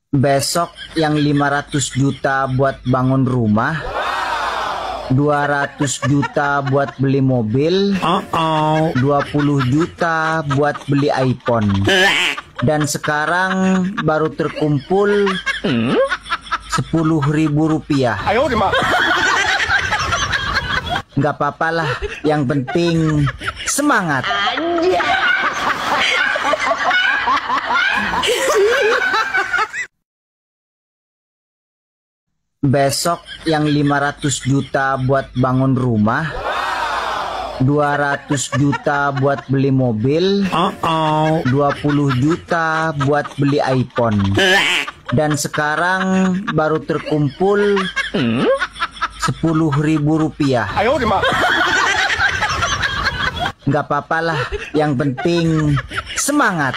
Besok yang 500 juta buat bangun rumah, 200 juta buat beli mobil, 20 juta buat beli iPhone. Dan sekarang baru terkumpul 10.000 rupiah. Nggak apa-apalah, yang penting semangat. Besok yang 500 juta buat bangun rumah, 200 juta buat beli mobil, 20 juta buat beli iPhone. Dan sekarang baru terkumpul 10.000 rupiah. Nggak apa-apalah, yang penting semangat.